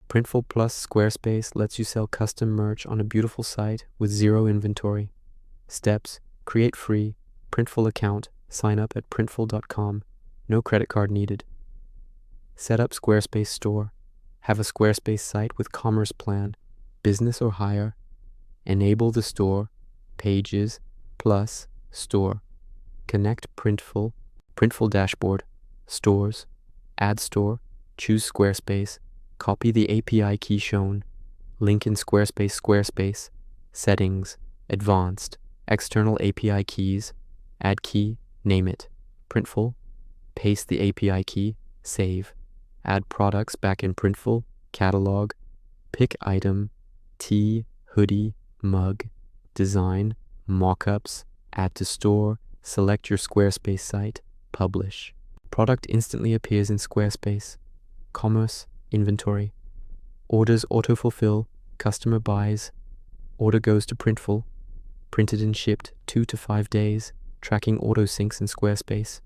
Printful Plus Squarespace lets you sell custom merch on a beautiful site with zero inventory. Steps: create free Printful account, sign up at printful.com, no credit card needed. Set up Squarespace store, have a Squarespace site with commerce plan, business or hire, enable the store, pages, plus, store, connect Printful, Printful dashboard, stores, add store, choose Squarespace, copy the API key shown, link in Squarespace, settings, advanced, external API keys, add key, name it, Printful, paste the API key, save, add products back in Printful, catalog, pick item, tee, hoodie, mug, design, mockups, add to store, select your Squarespace site, publish. Product instantly appears in Squarespace. Commerce, inventory. Orders auto-fulfill, customer buys. Order goes to Printful. Printed and shipped 2 to 5 days. Tracking auto syncs in Squarespace.